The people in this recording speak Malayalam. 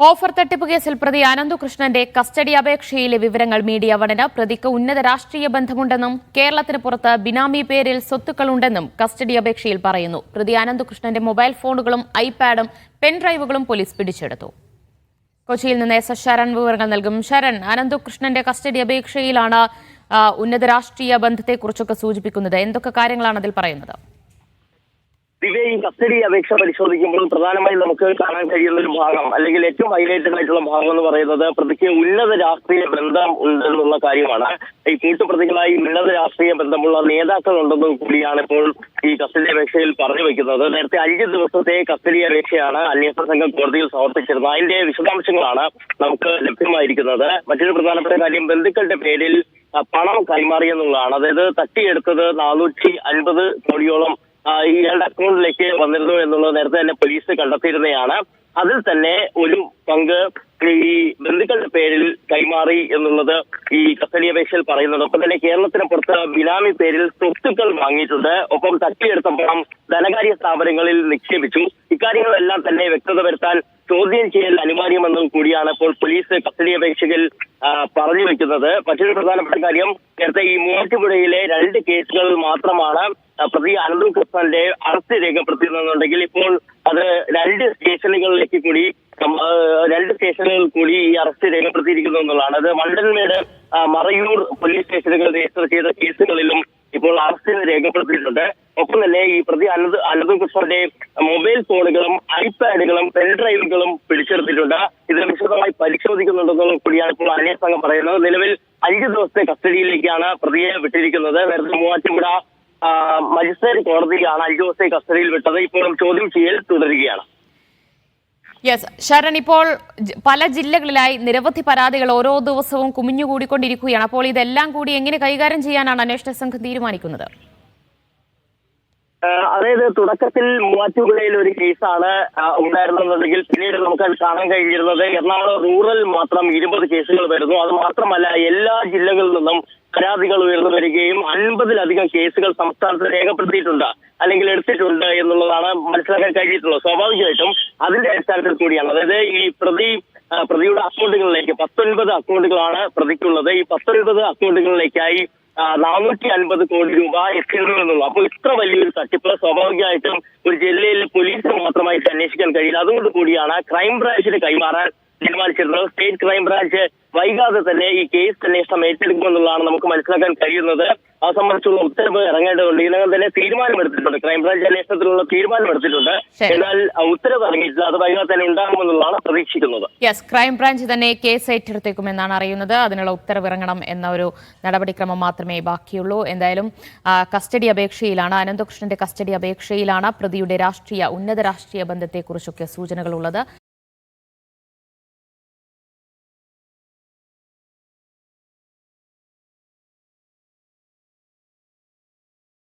ഓഫർ തട്ടിപ്പ് കേസിൽ പ്രതി അനന്തകൃഷ്ണന്റെ കസ്റ്റഡി അപേക്ഷയിലെ വിവരങ്ങൾ മീഡിയ വണിന് പ്രതിക്ക് ഉന്നത രാഷ്ട്രീയ ബന്ധമുണ്ടെന്നും കേരളത്തിന് പുറത്ത് ബിനാമി പേരിൽ സ്വത്തുക്കളുണ്ടെന്നും കസ്റ്റഡി അപേക്ഷയിൽ പറയുന്നു. പ്രതി അനന്തകൃഷ്ണന്റെ മൊബൈൽ ഫോണുകളും ഐപാഡും പെൻഡ്രൈവുകളും പോലീസ് പിടിച്ചെടുത്തു. കൊച്ചിയിൽ നിന്ന് എസ് ശരൺ വിവരങ്ങൾ നൽകും. ശരൺ, അനന്തകൃഷ്ണന്റെ കസ്റ്റഡി അപേക്ഷയിലാണ് ഉന്നത രാഷ്ട്രീയ ബന്ധത്തെക്കുറിച്ചൊക്കെ സൂചിപ്പിക്കുന്നത്. എന്തൊക്കെ കാര്യങ്ങളാണ് അതിൽ പറയുന്നത്? ദിവ്യ, ഈ കസ്റ്റഡി അപേക്ഷ പരിശോധിക്കുമ്പോൾ പ്രധാനമായും നമുക്ക് കാണാൻ കഴിയുന്ന ഒരു ഭാഗം, അല്ലെങ്കിൽ ഏറ്റവും ഹൈലൈറ്റഡ് ആയിട്ടുള്ള ഭാഗം എന്ന് പറയുന്നത് പ്രതിക്ക് ഉന്നത രാഷ്ട്രീയ ബന്ധം ഉണ്ടെന്നുള്ള കാര്യമാണ്. ഈ കൂട്ടുപ്രതികളായി ഉന്നത രാഷ്ട്രീയ ബന്ധമുള്ള നേതാക്കൾ ഉണ്ടെന്നും കൂടിയാണ് ഇപ്പോൾ ഈ കസ്റ്റഡി അപേക്ഷയിൽ പറഞ്ഞു വെക്കുന്നത്. നേരത്തെ 5 ദിവസത്തെ കസ്റ്റഡി അപേക്ഷയാണ് അന്വേഷണ സംഘം കോടതിയിൽ സമർപ്പിച്ചിരുന്നത്. അതിന്റെ വിശദാംശങ്ങളാണ് നമുക്ക് ലഭ്യമായിരിക്കുന്നത്. മറ്റൊരു പ്രധാനപ്പെട്ട കാര്യം, ബന്ധുക്കളുടെ പേരിൽ പണം കൈമാറിയെന്നുള്ളതാണ്. അതായത് തട്ടിയെടുത്തത് 450 കോടിയോളം ഇയാളുടെ അക്കൗണ്ടിലേക്ക് വന്നിരുന്നു എന്നുള്ളത് നേരത്തെ തന്നെ പോലീസ് കണ്ടെത്തിയിരുന്നതാണ്. അതിൽ തന്നെ ഒരു പങ്ക് ഈ ബന്ധുക്കളുടെ പേരിൽ കൈമാറി എന്നുള്ളത് ഈ കസ്റ്റഡി അപേക്ഷയിൽ പറയുന്നത്. ഒപ്പം തന്നെ കേരളത്തിന് പുറത്ത് ബിനാമി പേരിൽ സ്വത്തുക്കൾ വാങ്ങിയിട്ടുണ്ട്. ഒപ്പം തട്ടിയെടുത്ത പണം ധനകാര്യ സ്ഥാപനങ്ങളിൽ നിക്ഷേപിച്ചു. ഇക്കാര്യങ്ങളെല്ലാം തന്നെ വ്യക്തത വരുത്താൻ ചോദ്യം ചെയ്യൽ അനിവാര്യമെന്നും കൂടിയാണ് ഇപ്പോൾ പോലീസ് കസ്റ്റഡി അപേക്ഷയിൽ പറഞ്ഞു വെക്കുന്നത്. മറ്റൊരു പ്രധാനപ്പെട്ട കാര്യം, നേരത്തെ ഈ മൂവാറ്റുപുഴയിലെ 2 കേസുകൾ മാത്രമാണ് പ്രതി അനന്തകൃഷ്ണന്റെ അറസ്റ്റ് രേഖപ്പെടുത്തിയിരുന്നുണ്ടെങ്കിൽ ഇപ്പോൾ അത് 2 സ്റ്റേഷനുകളിലേക്ക് കൂടി 2 സ്റ്റേഷനുകളിൽ കൂടി ഈ അറസ്റ്റ് രേഖപ്പെടുത്തിയിരിക്കുന്നു എന്നുള്ളതാണ്. അത് മണ്ടൽമേട്, മറയൂർ പോലീസ് സ്റ്റേഷനുകൾ രജിസ്റ്റർ ചെയ്ത കേസുകളിലും ഇപ്പോൾ അറസ്റ്റ് രേഖപ്പെടുത്തിയിട്ടുണ്ട്. ഒപ്പം തന്നെ ഈ പ്രതി അനന്തകൃഷ്ണന്റെ മൊബൈൽ ഫോണുകളും ഐപാഡുകളും പെൻഡ്രൈവുകളും പിടിച്ചെടുത്തിട്ടുണ്ട്. ഇത് വിശദമായി പരിശോധിക്കുന്നുണ്ടെന്നുള്ള കൂടിയാണ് ഇപ്പോൾ അന്വേഷണ സംഘം പറയുന്നത്. നിലവിൽ 5 ദിവസത്തെ കസ്റ്റഡിയിലേക്കാണ് പ്രതിയെ വിട്ടിരിക്കുന്നത്. നേരത്തെ മൂവാറ്റുപുഴ മജിസ്ട്രേറ്റ് കോടതിയാണ് 5 ദിവസത്തെ കസ്റ്റഡിയിൽ വിട്ടത്. ഇപ്പോഴും ചോദ്യം ചെയ്യൽ തുടരുകയാണ്. യെസ് ശരൺ, ഇപ്പോൾ പല ജില്ലകളിലായി നിരവധി പരാതികൾ ഓരോ ദിവസവും കുമിഞ്ഞുകൂടിക്കൊണ്ടിരിക്കുകയാണ്. അപ്പോൾ ഇതെല്ലാം കൂടി എങ്ങനെ കൈകാര്യം ചെയ്യാനാണ് അന്വേഷണ സംഘം തീരുമാനിക്കുന്നത്? അതായത് തുടക്കത്തിൽ മൂവാറ്റുപുഴയിൽ ഒരു കേസാണ് ഉണ്ടായിരുന്നെന്നുണ്ടെങ്കിൽ പിന്നീട് നമുക്ക് കാണാൻ കഴിഞ്ഞിരുന്നത് എറണാകുളം റൂറൽ മാത്രം 20 കേസുകൾ വരുന്നു. അത് മാത്രമല്ല, എല്ലാ ജില്ലകളിൽ നിന്നും പരാതികൾ ഉയർന്നു വരികയും 50-ലധികം കേസുകൾ സംസ്ഥാനത്ത് രേഖപ്പെടുത്തിയിട്ടുണ്ട് അല്ലെങ്കിൽ എടുത്തിട്ടുണ്ട് എന്നുള്ളതാണ് മനസ്സിലാക്കാൻ കഴിഞ്ഞിട്ടുള്ളത്. സ്വാഭാവികമായിട്ടും അതിന്റെ അടിസ്ഥാനത്തിൽ കൂടിയാണ്. അതായത് ഈ പ്രതിയുടെ അക്കൗണ്ടുകളിലേക്ക് 19 അക്കൗണ്ടുകളാണ് പ്രതിക്കുള്ളത്. ഈ 19 അക്കൗണ്ടുകളിലേക്കായി 450 കോടി രൂപ എത്തിയിരുന്നു എന്നുള്ളൂ. അപ്പോൾ ഇത്ര വലിയൊരു തട്ടിപ്പ് സ്വാഭാവികമായിട്ടും ഒരു ജില്ലയിൽ പോലീസിന് മാത്രമായിട്ട് അന്വേഷിക്കാൻ കഴിയില്ല. അതുകൊണ്ട് കൂടിയാണ് ക്രൈംബ്രാഞ്ചിന് കൈമാറാൻ തീരുമാനിച്ചിരുന്നത്. സ്റ്റേറ്റ് ക്രൈംബ്രാഞ്ച് വൈകാതെ തന്നെ ഈ കേസ് അന്വേഷണം ഏറ്റെടുക്കുമെന്നുള്ളതാണ് നമുക്ക് മനസ്സിലാക്കാൻ കഴിയുന്നത്. അത് സംബന്ധിച്ചുള്ള ഉത്തരവ് ഇറങ്ങേണ്ടതുണ്ട്. ഇതിനകം തന്നെ തീരുമാനമെടുത്തിട്ടുണ്ട്. ക്രൈംബ്രാഞ്ച് അന്വേഷണത്തിലുള്ള തീരുമാനമെടുത്തിട്ടുണ്ട്. എന്നാൽ ഉത്തരവ് ഇറങ്ങിയിട്ടില്ല. അത് വൈകാതെ തന്നെ ഉണ്ടാകുമെന്നുള്ളതാണ് പ്രതീക്ഷിക്കുന്നത്. യെസ്, ക്രൈംബ്രാഞ്ച് തന്നെ കേസ് ഏറ്റെടുത്തേക്കുമെന്നാണ് അറിയുന്നത്. അതിനുള്ള ഉത്തരവ് ഇറങ്ങണം എന്ന ഒരു നടപടിക്രമം മാത്രമേ ബാക്കിയുള്ളൂ. എന്തായാലും കസ്റ്റഡി അപേക്ഷയിലാണ്, അനന്തകൃഷ്ണന്റെ കസ്റ്റഡി അപേക്ഷയിലാണ് പ്രതിയുടെ ഉന്നത രാഷ്ട്രീയ ബന്ധത്തെക്കുറിച്ചൊക്കെ സൂചനകളുള്ളത്.